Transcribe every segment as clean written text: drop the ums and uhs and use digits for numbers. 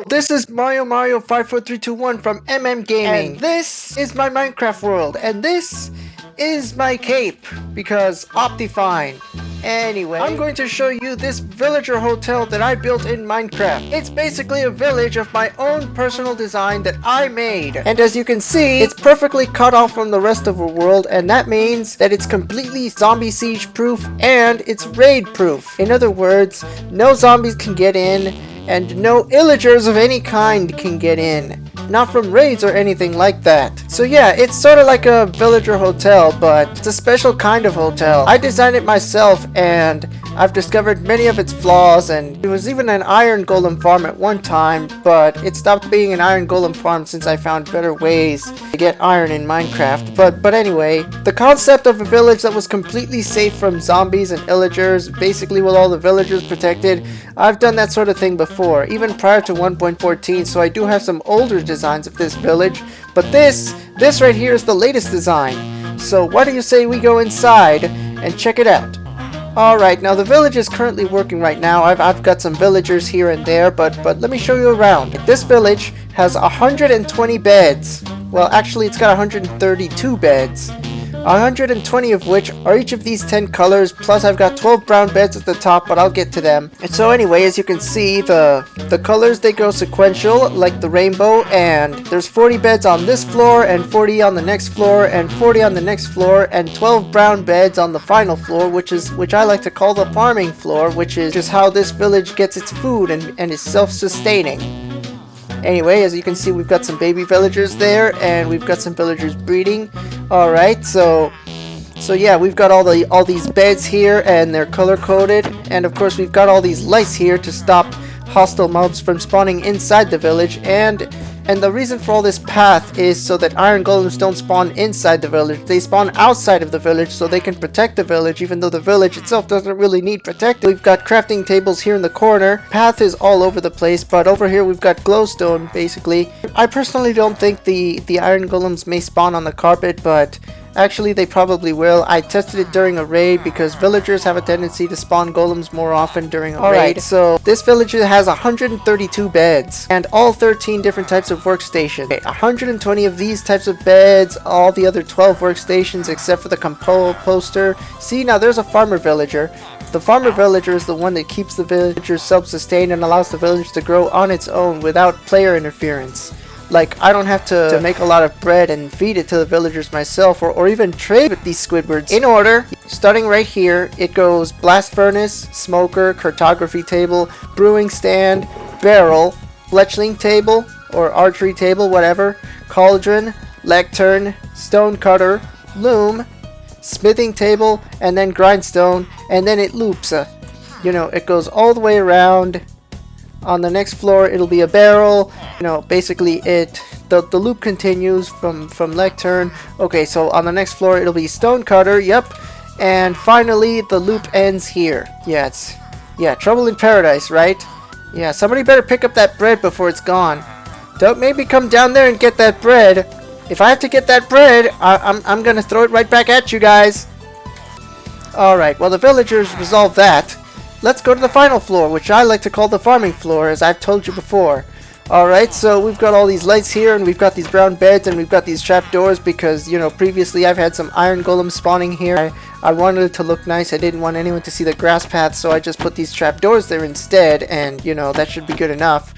This is Mario 54321 from Gaming. And this is my Minecraft world. And this is my cape, because Optifine. Anyway, I'm going to show you this villager hotel that I built in Minecraft. It's basically a village of my own personal design that I made. And as you can see, it's perfectly cut off from the rest of the world, and that means that it's completely zombie siege proof and it's raid proof. In other words, no zombies can get in, and no illagers of any kind can get in. Not from raids or anything like that. So yeah, it's sort of like a villager hotel, but it's a special kind of hotel. I designed it myself, and I've discovered many of its flaws, and it was even an Iron Golem farm at one time, but it stopped being an Iron Golem farm since I found better ways to get iron in Minecraft. But anyway, the concept of a village that was completely safe from zombies and illagers, basically with all the villagers protected, I've done that sort of thing before, even prior to 1.14, so I do have some older designs of this village, but this right here is the latest design. So why do you say we go inside and check it out? Alright, now the village is currently working right now. I've got some villagers here and there, but let me show you around. This village has 120 beds. Well, actually it's got 132 beds. 120 of which are each of these 10 colors, plus I've got 12 brown beds at the top, but I'll get to them. And so anyway, as you can see, the colors, they go sequential, like the rainbow, and there's 40 beds on this floor, and 40 on the next floor, and 40 on the next floor, and 12 brown beds on the final floor, which I like to call the farming floor, which is just how this village gets its food and is self-sustaining. Anyway, as you can see, we've got some baby villagers there, and we've got some villagers breeding. Alright, so yeah, we've got all these beds here, and they're color-coded, and of course we've got all these lights here to stop hostile mobs from spawning inside the village, and the reason for all this path is so that Iron Golems don't spawn inside the village. They spawn outside of the village so they can protect the village, even though the village itself doesn't really need protecting. We've got crafting tables here in the corner. Path is all over the place, but over here we've got glowstone, basically. I personally don't think the Iron Golems may spawn on the carpet, but actually they probably will. I tested it during a raid because villagers have a tendency to spawn golems more often during a raid. Alright, so this village has 132 beds and all 13 different types of workstations. Okay, 120 of these types of beds, all the other 12 workstations except for the composter. See, now there's a farmer villager. The farmer villager is the one that keeps the villagers self-sustained and allows the village to grow on its own without player interference. Like, I don't have to make a lot of bread and feed it to the villagers myself, or even trade with these Squidwards. In order, starting right here, it goes blast furnace, smoker, cartography table, brewing stand, barrel, fletchling table, or archery table, whatever, cauldron, lectern, stone cutter, loom, smithing table, and then grindstone, and then it loops. You know, it goes all the way around. On the next floor, it'll be a barrel. You know, basically the loop continues from lectern. Okay, so on the next floor, it'll be stone cutter. Yep. And finally, the loop ends here. Yeah, trouble in paradise, right? Yeah, somebody better pick up that bread before it's gone. Don't maybe come down there and get that bread. If I have to get that bread, I'm gonna throw it right back at you guys. Alright, well the villagers resolved that. Let's go to the final floor, which I like to call the farming floor, as I've told you before. Alright, so we've got all these lights here, and we've got these brown beds, and we've got these trapdoors, because, you know, previously I've had some Iron Golems spawning here. I wanted it to look nice. I didn't want anyone to see the grass path, so I just put these trapdoors there instead, and, you know, that should be good enough.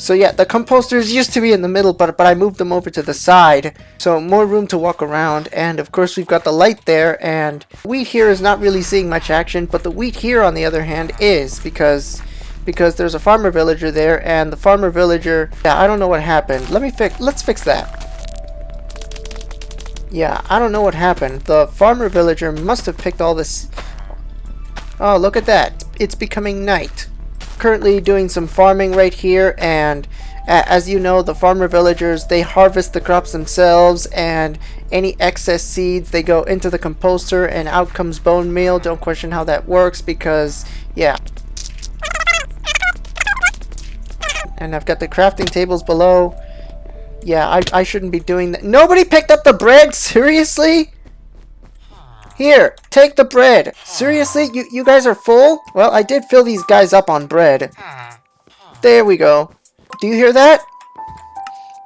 So yeah, the composters used to be in the middle, but I moved them over to the side, so more room to walk around. And of course we've got the light there, and wheat here is not really seeing much action, but the wheat here on the other hand is, because there's a farmer villager there, and the farmer villager, yeah, I don't know what happened. Let's fix that. Yeah, I don't know what happened. The farmer villager must have picked all this. Oh, look at that. It's becoming night. Currently doing some farming right here, and as you know, the farmer villagers, they harvest the crops themselves, and any excess seeds, they go into the composter and out comes bone meal. Don't question how that works, because yeah. And I've got the crafting tables below. Yeah, I shouldn't be doing that. Nobody picked up the bread? Seriously? Here, take the bread. Seriously? You guys are full? Well, I did fill these guys up on bread. There we go. Do you hear that?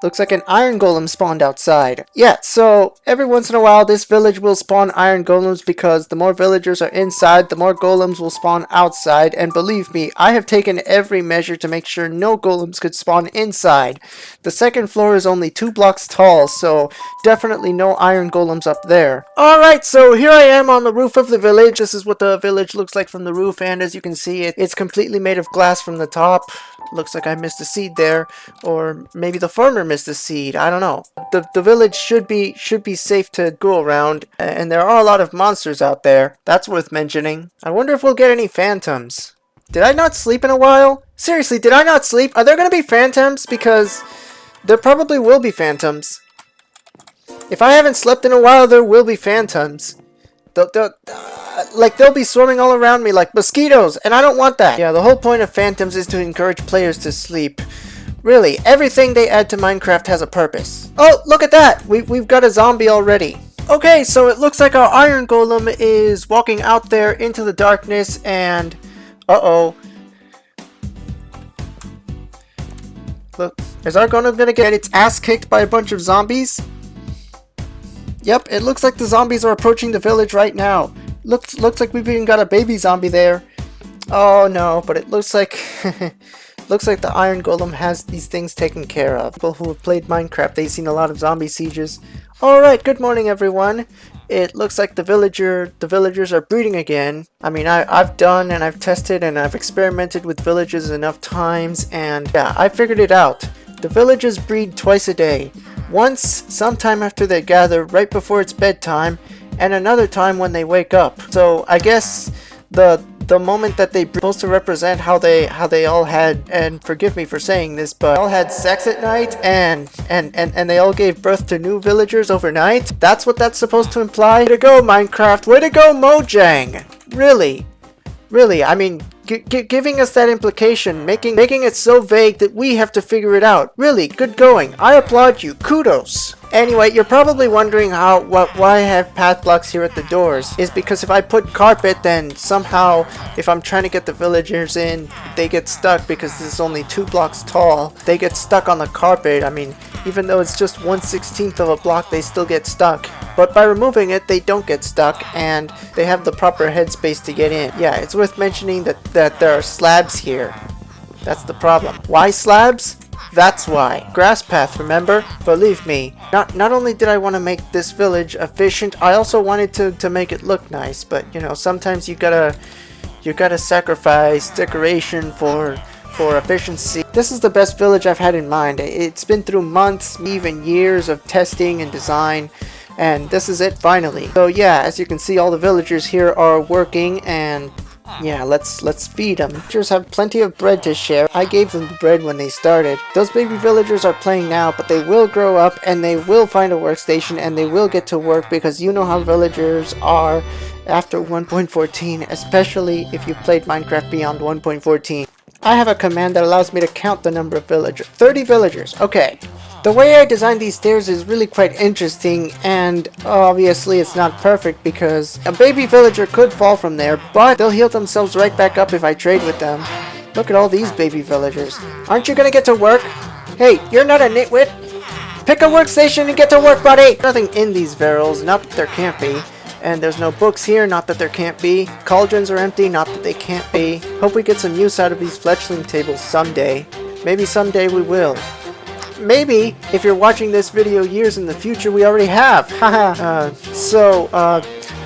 Looks like an Iron Golem spawned outside. Yeah, so every once in a while this village will spawn Iron Golems because the more villagers are inside, the more Golems will spawn outside. And believe me, I have taken every measure to make sure no Golems could spawn inside. The second floor is only 2 blocks tall, so definitely no Iron Golems up there. Alright, so here I am on the roof of the village. This is what the village looks like from the roof, and as you can see, it's completely made of glass from the top. Looks like I missed a seed there, or maybe the farmer missed a seed. I don't know. The village should be safe to go around, and there are a lot of monsters out there. That's worth mentioning. I wonder if we'll get any phantoms. Did I not sleep in a while? Seriously, did I not sleep? Are there gonna be phantoms? Because there probably will be phantoms. If I haven't slept in a while, there will be phantoms. They'll be swarming all around me like mosquitoes, and I don't want that. Yeah, the whole point of phantoms is to encourage players to sleep. Really, everything they add to Minecraft has a purpose. Oh, look at that! We've got a zombie already. Okay, so it looks like our Iron Golem is walking out there into the darkness, and uh-oh. Look, is our Golem gonna get its ass kicked by a bunch of zombies? Yep, it looks like the zombies are approaching the village right now. Looks like we've even got a baby zombie there. Oh no, but it looks like looks like the Iron Golem has these things taken care of. People who have played Minecraft, they've seen a lot of zombie sieges. Alright, good morning everyone. It looks like the villagers are breeding again. I mean, I've done and I've tested and I've experimented with villages enough times, and yeah, I figured it out. The villagers breed twice a day. Once, sometime after they gather, right before it's bedtime, and another time when they wake up. So I guess the moment that they supposed to represent how they all had, and forgive me for saying this, but all had sex at night, and they all gave birth to new villagers overnight. That's what that's supposed to imply. Way to go, Minecraft! Way to go, Mojang! Really, I mean, giving us that implication, making it so vague that we have to figure it out. Really, good going. I applaud you. Kudos. Anyway, you're probably wondering why I have path blocks here at the doors. Is because if I put carpet, then somehow, if I'm trying to get the villagers in, they get stuck because this is only 2 blocks tall. They get stuck on the carpet. I mean, even though it's just 1/16 of a block, they still get stuck. But by removing it, they don't get stuck, and they have the proper headspace to get in. Yeah, it's worth mentioning that there are slabs here. That's the problem. Why slabs? That's why. Grass path, remember? Believe me, not only did I want to make this village efficient, I also wanted to make it look nice. But you know, sometimes you gotta sacrifice decoration for efficiency. This is the best village I've had in mind. It's been through months, even years of testing and design, and this is it finally. So yeah, as you can see, all the villagers here are working, and yeah, let's feed them. Villagers have plenty of bread to share. I gave them the bread when they started. Those baby villagers are playing now, but they will grow up and they will find a workstation and they will get to work, because you know how villagers are after 1.14, especially if you've played Minecraft beyond 1.14. I have a command that allows me to count the number of villagers. 30 villagers. Okay. The way I designed these stairs is really quite interesting, and obviously it's not perfect because a baby villager could fall from there, but they'll heal themselves right back up if I trade with them. Look at all these baby villagers. Aren't you gonna get to work? Hey, you're not a nitwit. Pick a workstation and get to work, buddy! Nothing in these barrels, not that there can't be. And there's no books here, not that there can't be. Cauldrons are empty, not that they can't be. Hope we get some use out of these fletchling tables someday. Maybe someday we will. Maybe, if you're watching this video years in the future, we already have. Haha.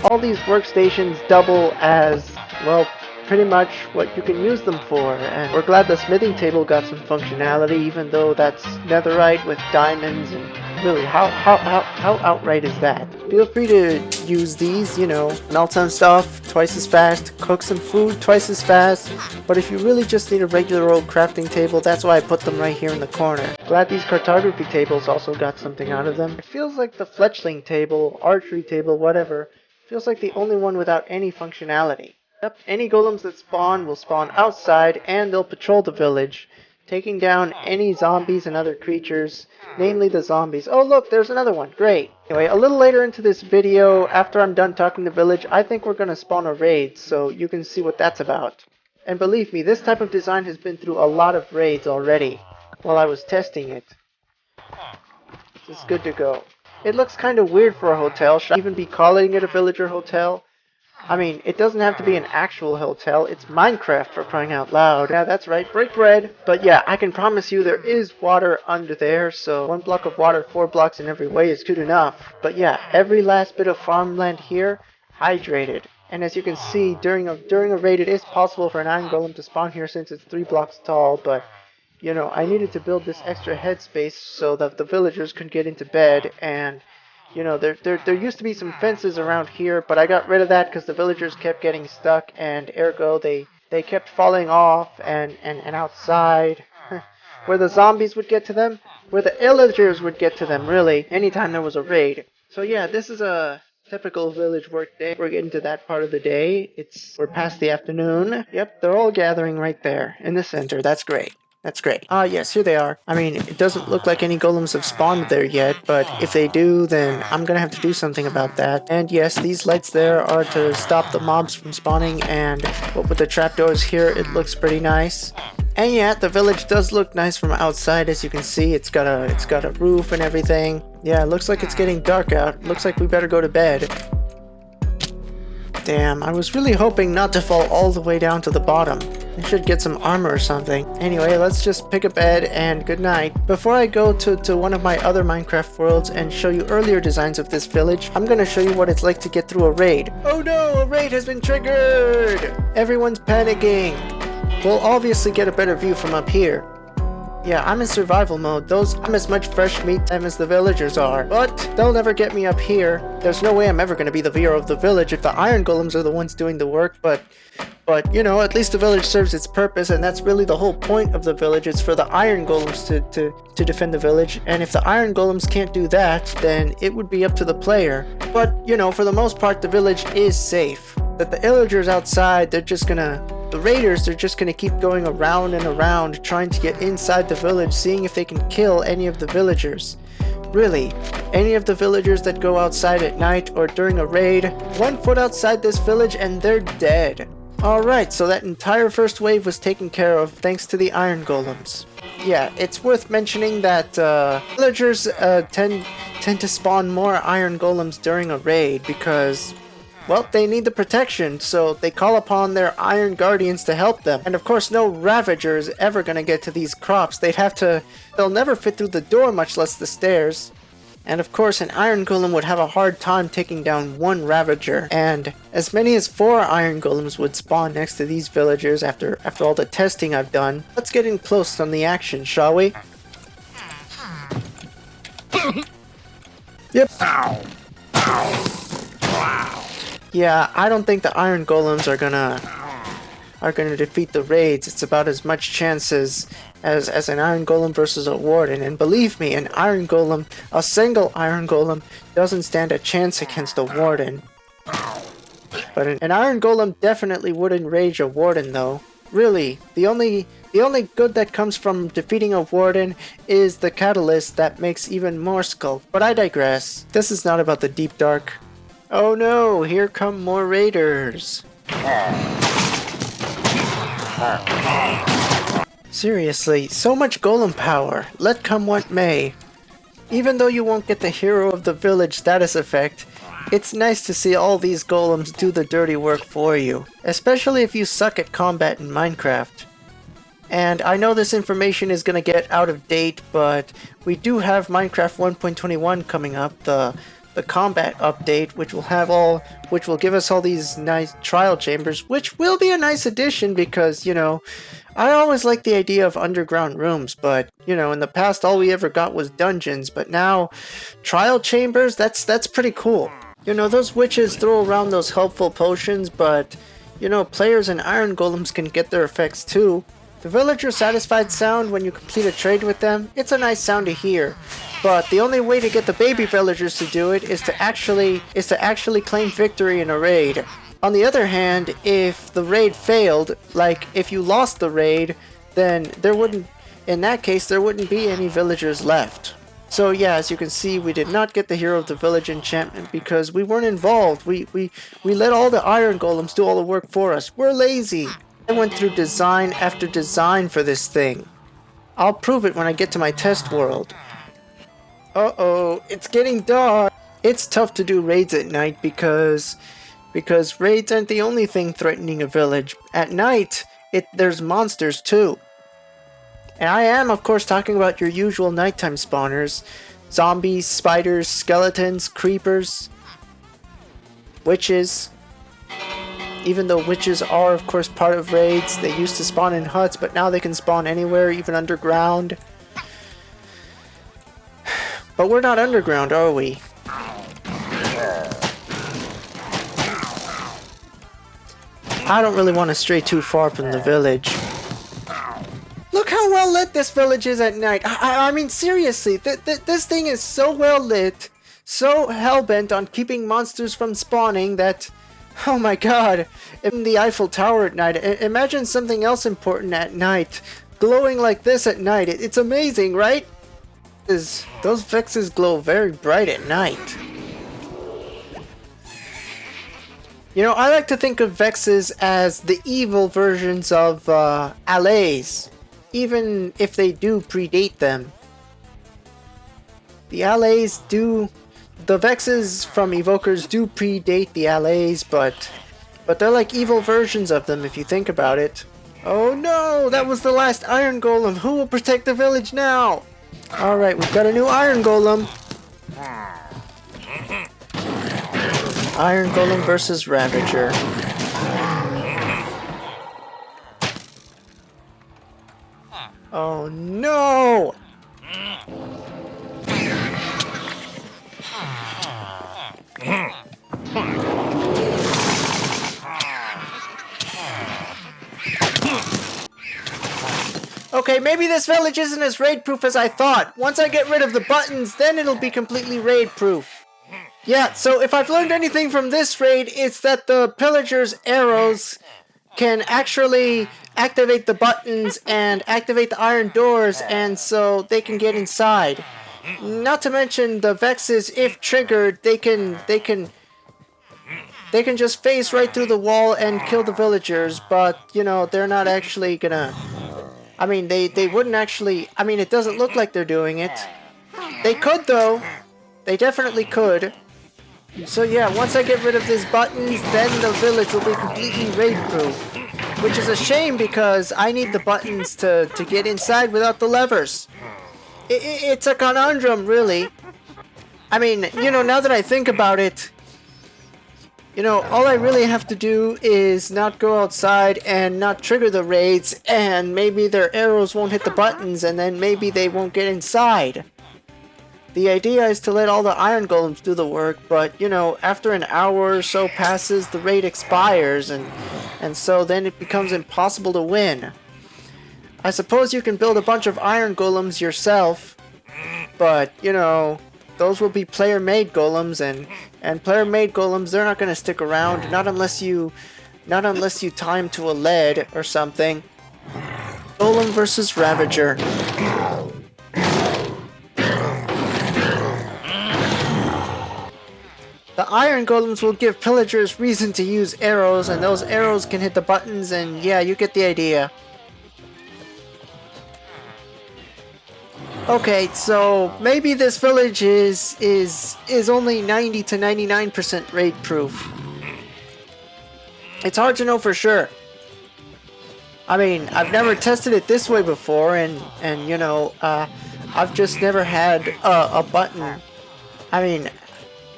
All these workstations double as, well, pretty much what you can use them for. And we're glad the smithing table got some functionality, even though that's netherite with diamonds. And really, how outright is that? Feel free to use these, you know, melt some stuff twice as fast, cook some food twice as fast. But if you really just need a regular old crafting table, that's why I put them right here in the corner. Glad these cartography tables also got something out of them. It feels like the fletchling table, archery table, whatever, feels like the only one without any functionality. Yep, any golems that spawn will spawn outside, and they'll patrol the village, taking down any zombies and other creatures, namely the zombies. Oh look, there's another one. Great. Anyway, a little later into this video, after I'm done talking to village, I think we're going to spawn a raid, so you can see what that's about. And believe me, this type of design has been through a lot of raids already. while I was testing it. It's good to go. It looks kind of weird for a hotel. Should I even be calling it a villager hotel? I mean, it doesn't have to be an actual hotel. It's Minecraft, for crying out loud. Yeah, that's right. Break bread. But yeah, I can promise you there is water under there. So 1 block of water, 4 blocks in every way is good enough. But yeah, every last bit of farmland here, hydrated. And as you can see, during a raid, it is possible for an Iron Golem to spawn here since it's 3 blocks tall. But you know, I needed to build this extra headspace so that the villagers could get into bed. And you know, there used to be some fences around here, but I got rid of that because the villagers kept getting stuck, and ergo they kept falling off and outside. Where the zombies would get to them, where the illagers would get to them, really, anytime there was a raid. So yeah, this is a typical village work day. We're getting to that part of the day. We're past the afternoon. Yep, they're all gathering right there in the center. That's great. That's great. Ah, yes, here they are. I mean, it doesn't look like any golems have spawned there yet, but if they do, then I'm gonna have to do something about that. And yes, these lights there are to stop the mobs from spawning, and what with the trapdoors here, it looks pretty nice. And yeah, the village does look nice from outside, as you can see. It's got a roof and everything. Yeah, it looks like it's getting dark out. Looks like we better go to bed. Damn, I was really hoping not to fall all the way down to the bottom. I should get some armor or something. Anyway, let's just pick a bed and good night. Before I go to one of my other Minecraft worlds and show you earlier designs of this village, I'm gonna show you what it's like to get through a raid. Oh no, a raid has been triggered! Everyone's panicking. We'll obviously get a better view from up here. Yeah, I'm in survival mode. I'm as much fresh meat time as the villagers are. But they'll never get me up here. There's no way I'm ever going to be the hero of the village if the Iron Golems are the ones doing the work. But you know, at least the village serves its purpose, and that's really the whole point of the village. It's for the Iron Golems to defend the village. And if the Iron Golems can't do that, then it would be up to the player. But, you know, for the most part, the village is safe. That the illagers outside, the raiders, they're just gonna keep going around and around trying to get inside the village, seeing if they can kill any of the villagers. Really, any of the villagers that go outside at night or during a raid, 1 foot outside this village and they're dead. Alright, so that entire first wave was taken care of thanks to the Iron Golems. Yeah, it's worth mentioning that villagers tend to spawn more Iron Golems during a raid because, well, they need the protection, so they call upon their Iron Guardians to help them. And of course, no Ravager is ever gonna get to these crops. They'll never fit through the door, much less the stairs. And of course, an Iron Golem would have a hard time taking down 1 Ravager. And as many as 4 Iron Golems would spawn next to these villagers after all the testing I've done. Let's get in close on the action, shall we? Yep. Ow. Ow. Wow. Yeah, I don't think the Iron Golems are gonna defeat the raids. It's about as much chance as an Iron Golem versus a Warden. And believe me, a single Iron Golem doesn't stand a chance against a Warden. But an Iron Golem definitely would enrage a Warden, though. Really, the only good that comes from defeating a Warden is the catalyst that makes even more skull. But I digress. This is not about the deep dark. Oh no, here come more raiders. Seriously, so much golem power. Let come what may. Even though you won't get the hero of the village status effect, it's nice to see all these golems do the dirty work for you. Especially if you suck at combat in Minecraft. And I know this information is gonna get out of date, but we do have Minecraft 1.21 coming up, the combat update, which will give us all these nice trial chambers, which will be a nice addition because, you know, I always liked the idea of underground rooms, but, you know, in the past all we ever got was dungeons, but now trial chambers, that's pretty cool. You know, those witches throw around those helpful potions, but, you know, players and Iron Golems can get their effects too. The villager satisfied sound when you complete a trade with them, it's a nice sound to hear. But the only way to get the baby villagers to do it is to actually claim victory in a raid. On the other hand, if the raid failed, like if you lost the raid, then in that case there wouldn't be any villagers left. So yeah, as you can see, we did not get the hero of the village enchantment because we weren't involved. We let all the Iron Golems do all the work for us. We're lazy. I went through design after design for this thing. I'll prove it when I get to my test world. Uh-oh, it's getting dark. It's tough to do raids at night because raids aren't the only thing threatening a village. At night, there's monsters too. And I am, of course, talking about your usual nighttime spawners. Zombies, spiders, skeletons, creepers, witches. Even though witches are, of course, part of raids, they used to spawn in huts, but now they can spawn anywhere, even underground. But we're not underground, are we? I don't really want to stray too far from the village. Look how well lit this village is at night. I mean, seriously, this thing is so well lit, so hell-bent on keeping monsters from spawning that... Oh my god, in the Eiffel Tower at night, imagine something else important at night. Glowing like this at night, it's amazing, right? Those vexes glow very bright at night. You know, I like to think of vexes as the evil versions of allays, even if they do predate them. The allays do... The vexes from evokers do predate the allays, but they're like evil versions of them if you think about it. Oh no, that was the last Iron Golem. Who will protect the village now? Alright, we've got a new Iron Golem. Iron Golem versus Ravager. Oh no! Okay, maybe this village isn't as raid-proof as I thought. Once I get rid of the buttons, then it'll be completely raid-proof. Yeah, so if I've learned anything from this raid, it's that the pillagers' arrows can actually activate the buttons and activate the iron doors, and so they can get inside. Not to mention the vexes, if triggered, they can just phase right through the wall and kill the villagers, but, you know, they're not actually gonna... I mean, they wouldn't actually... I mean, it doesn't look like they're doing it. They could, though. They definitely could. So yeah, once I get rid of these buttons, then the village will be completely raid-proof. Which is a shame because I need the buttons to get inside without the levers. It's a conundrum, really. I mean, you know, now that I think about it, you know, all I really have to do is not go outside and not trigger the raids, and maybe their arrows won't hit the buttons, and then maybe they won't get inside. The idea is to let all the Iron Golems do the work, but, you know, after an hour or so passes, the raid expires, and so then it becomes impossible to win. I suppose you can build a bunch of Iron Golems yourself, but, you know, those will be player-made golems, and player-made golems, they're not going to stick around, not unless you tie them to a lead or something. Golem versus Ravager. The Iron Golems will give pillagers reason to use arrows, and those arrows can hit the buttons, and yeah, you get the idea. Okay, so maybe this village is only 90 to 99% raid proof. It's hard to know for sure. I mean, I've never tested it this way before, and you know, I've just never had a button. I mean,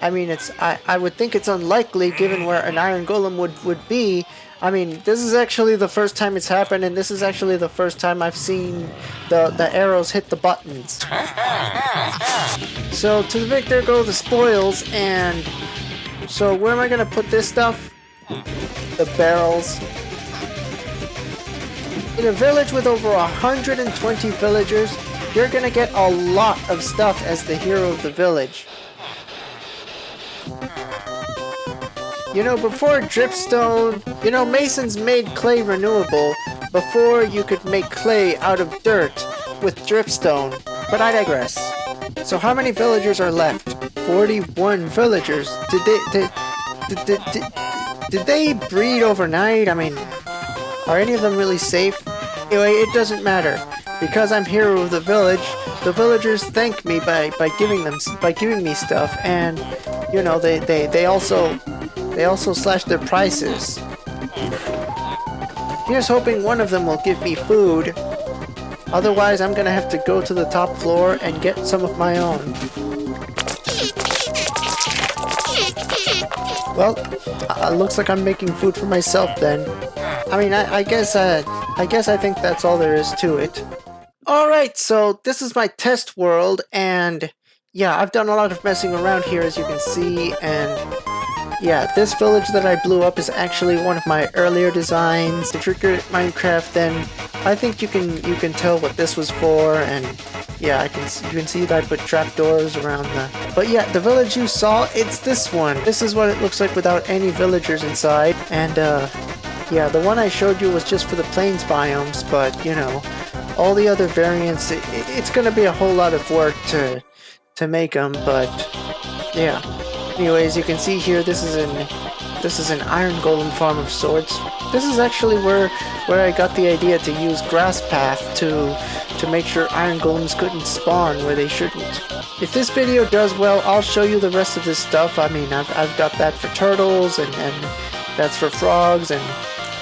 I would think it's unlikely given where an Iron Golem would be. I mean, this is actually the first time it's happened, and this is actually the first time I've seen the arrows hit the buttons. So, to the victor go the spoils, and... So, where am I gonna put this stuff? The barrels. In a village with over 120 villagers, you're gonna get a lot of stuff as the hero of the village. You know, before dripstone, you know, masons made clay renewable before you could make clay out of dirt with dripstone, but I digress. So how many villagers are left? 41 villagers. Did they breed overnight? I mean, are any of them really safe? Anyway, it doesn't matter. because I'm hero of the village, the villagers thank me by giving me stuff, and you know they also slash their prices. Here's hoping one of them will give me food. Otherwise, I'm gonna have to go to the top floor and get some of my own. Well, looks like I'm making food for myself then. I mean, I guess I think that's all there is to it. Alright, so this is my test world, and yeah, I've done a lot of messing around here as you can see, and yeah, this village that I blew up is actually one of my earlier designs. If you're good at Minecraft, then I think you can tell what this was for, and yeah, you can see that I put trapdoors around the... But yeah, the village you saw, it's this one. This is what it looks like without any villagers inside, and yeah, the one I showed you was just for the plains biomes, but you know, all the other variants, it's gonna be a whole lot of work to make them, but yeah. Anyways, you can see here this is an Iron Golem farm of sorts. This is actually where I got the idea to use grass path to make sure Iron Golems couldn't spawn where they shouldn't. If this video does well, I'll show you the rest of this stuff. I mean, I've got that for turtles, and that's for frogs, and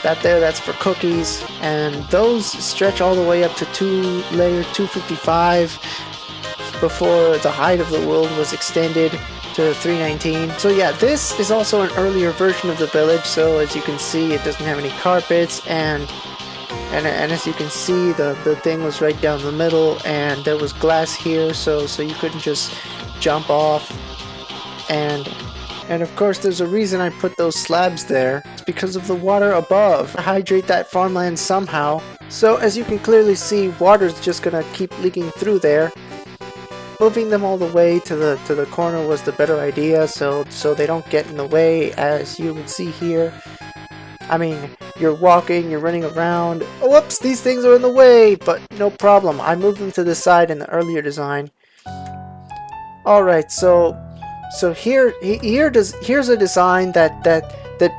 that's for cookies, and those stretch all the way up to layer 255 before the height of the world was extended to 319. So yeah, this is also an earlier version of the village, so as you can see it doesn't have any carpets, and as you can see the thing was right down the middle, and there was glass here, so you couldn't just jump off, and of course there's a reason I put those slabs there. It's because of the water above. I hydrate that farmland somehow. So as you can clearly see, water's just gonna keep leaking through there. Moving them all the way to the corner was the better idea, so they don't get in the way, as you would see here. I mean, you're walking, you're running around. Oh, whoops, these things are in the way, but no problem. I moved them to the side in the earlier design. Alright, so here's a design that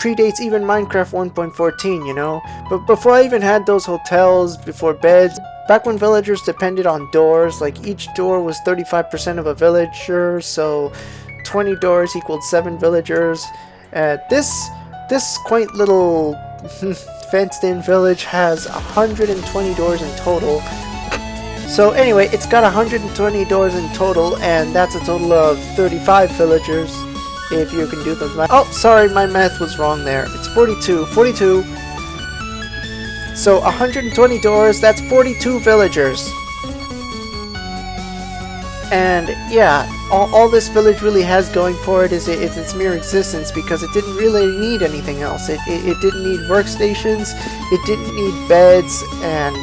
predates even Minecraft 1.14, you know? But before I even had those hotels, before beds, back when villagers depended on doors, like each door was 35% of a villager, so 20 doors equaled 7 villagers. This quaint little fenced-in village has 120 doors in total. So anyway, it's got 120 doors in total, and that's a total of 35 villagers, if you can do the math. Oh, sorry, my math was wrong there. It's 42. 42. So 120 doors, that's 42 villagers. And yeah, all this village really has going for it is its mere existence, because it didn't really need anything else. It didn't need workstations, it didn't need beds, and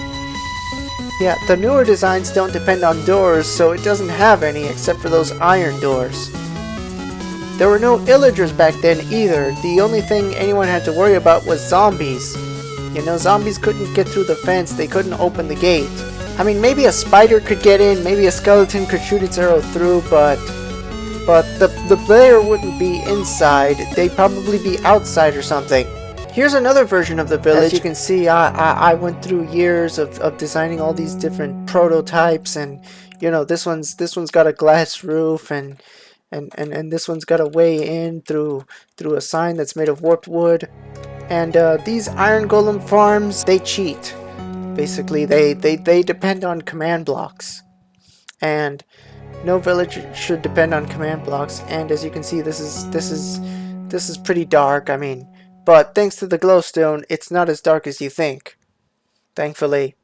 yeah, the newer designs don't depend on doors, so it doesn't have any except for those iron doors. There were no illagers back then either. The only thing anyone had to worry about was zombies. You know, zombies couldn't get through the fence, they couldn't open the gate. I mean, maybe a spider could get in, maybe a skeleton could shoot its arrow through, but the player wouldn't be inside, they'd probably be outside or something. Here's another version of the village. As you can see, I went through years of designing all these different prototypes, and you know, this one's got a glass roof, and this one's got a way in through a sign that's made of warped wood. And these Iron Golem farms, they cheat. Basically, they depend on command blocks, and no village should depend on command blocks. And as you can see, this is pretty dark. I mean, but thanks to the glowstone, it's not as dark as you think, thankfully.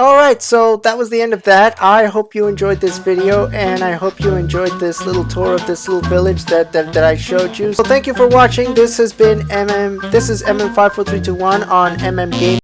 Alright, so that was the end of that. I hope you enjoyed this video, and I hope you enjoyed this little tour of this little village that I showed you. So thank you for watching. This has been this is MM54321 on MM Gaming.